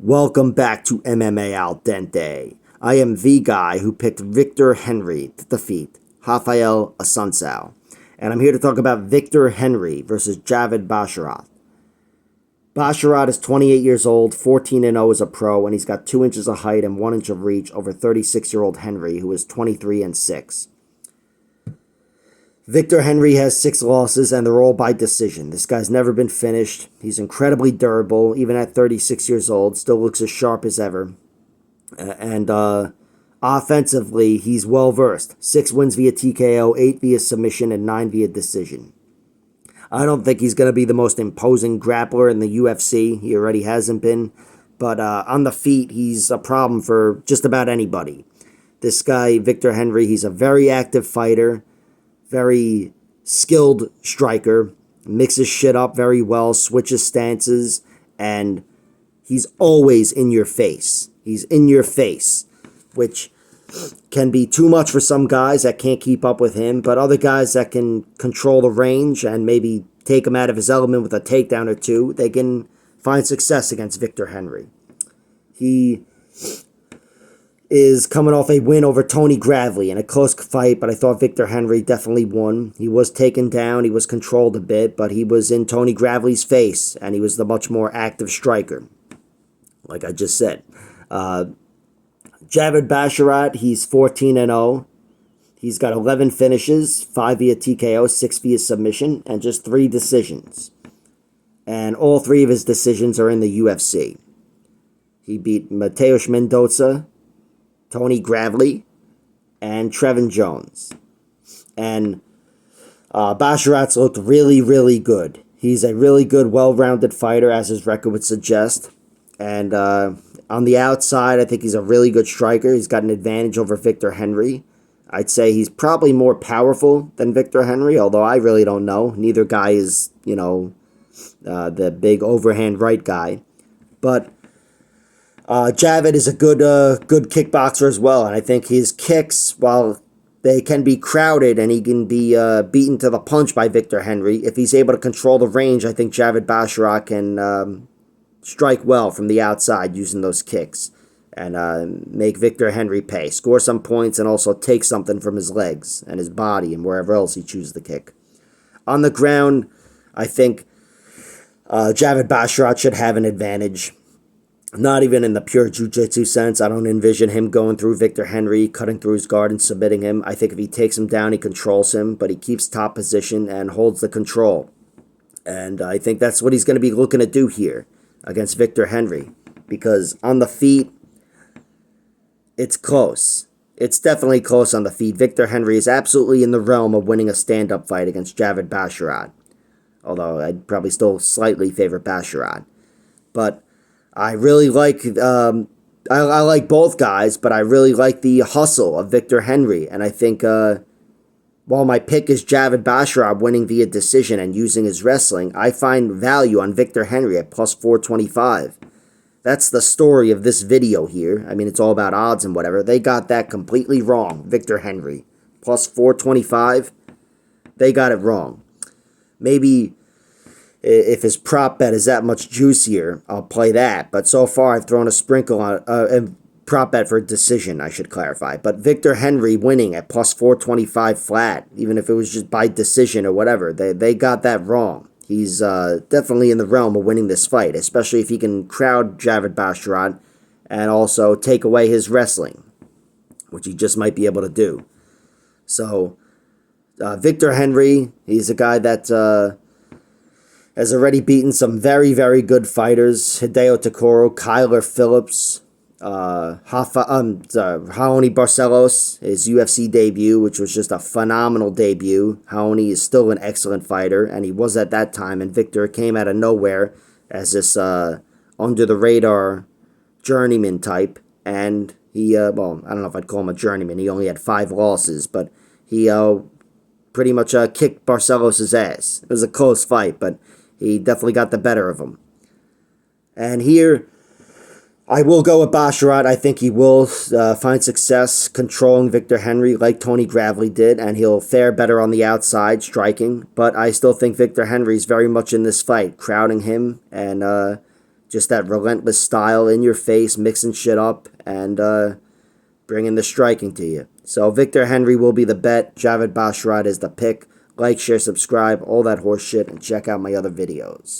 Welcome back to MMA Al Dente. I am the guy who picked Victor Henry to defeat Rafael Assunção. And I'm here to talk about Victor Henry versus Javid Basharat. Basharat is 28 years old, 14-0 as a pro, and he's got 2 inches of height and 1 inch of reach over 36-year-old Henry, who is 23-6. Victor Henry has 6 losses, and they're all by decision. This guy's never been finished. He's incredibly durable, even at 36 years old. Still looks as sharp as ever. And offensively, he's well-versed. 6 wins via TKO, 8 via submission, and 9 via decision. I don't think he's going to be the most imposing grappler in the UFC. He already hasn't been. But on the feet, he's a problem for just about anybody. This guy, Victor Henry, he's a very active fighter. Very skilled striker, mixes shit up very well, switches stances, and he's always in your face. He's in your face, which can be too much for some guys that can't keep up with him, but other guys that can control the range and maybe take him out of his element with a takedown or two, they can find success against Victor Henry. He is coming off a win over Tony Gravely in a close fight, but I thought Victor Henry definitely won. He was taken down, he was controlled a bit, but he was in Tony Gravely's face, and he was the much more active striker, like I just said. Javid Basharat, he's 14-0. He's got 11 finishes, 5 via TKO, 6 via submission, and just 3 decisions. And all 3 of his decisions are in the UFC. He beat Mateus Mendoza, Tony Gravely, and Trevin Jones. And Basharat's looked really, really good. He's a really good, well-rounded fighter, as his record would suggest. And on the outside, I think he's a really good striker. He's got an advantage over Victor Henry. I'd say he's probably more powerful than Victor Henry, although I really don't know. Neither guy is, the big overhand right guy. But Javid is a good kickboxer as well, and I think his kicks, while they can be crowded and he can be beaten to the punch by Victor Henry, if he's able to control the range, I think Javid Basharat can strike well from the outside using those kicks and make Victor Henry pay, score some points, and also take something from his legs and his body and wherever else he chooses to kick. On the ground, I think Javid Basharat should have an advantage. Not even in the pure jiu-jitsu sense. I don't envision him going through Victor Henry, cutting through his guard and submitting him. I think if he takes him down, he controls him, but he keeps top position and holds the control. And I think that's what he's going to be looking to do here against Victor Henry. Because on the feet, it's close. It's definitely close on the feet. Victor Henry is absolutely in the realm of winning a stand-up fight against Javid Basharat. Although I'd probably still slightly favor Basharat. But I really like, I like both guys, but I really like the hustle of Victor Henry. And I think while my pick is Javid Basharat winning via decision and using his wrestling, I find value on Victor Henry at plus 425. That's the story of this video here. I mean, it's all about odds and whatever. They got that completely wrong, Victor Henry. Plus 425, they got it wrong. Maybe if his prop bet is that much juicier, I'll play that. But so far, I've thrown a sprinkle on a prop bet for a decision, I should clarify. But Victor Henry winning at plus 425 flat, even if it was just by decision or whatever, they got that wrong. He's definitely in the realm of winning this fight, especially if he can crowd Javid Basharat and also take away his wrestling, which he just might be able to do. So, Victor Henry, he's a guy that has already beaten some very, very good fighters. Hideo Takoro, Kyler Phillips, Raoni Barcelos, his UFC debut, which was just a phenomenal debut. Raoni is still an excellent fighter, and he was at that time, and Victor came out of nowhere as this under-the-radar journeyman type, and he, I don't know if I'd call him a journeyman. He only had 5 losses, but he pretty much kicked Barcelos' ass. It was a close fight, but he definitely got the better of him. And here, I will go with Basharat. I think he will find success controlling Victor Henry like Tony Gravely did, and he'll fare better on the outside, striking. But I still think Victor Henry is very much in this fight, crowding him and Just that relentless style, in your face, mixing shit up, and bringing the striking to you. So Victor Henry will be the bet. Javid Basharat is the pick. Like, share, subscribe, all that horse shit, and check out my other videos.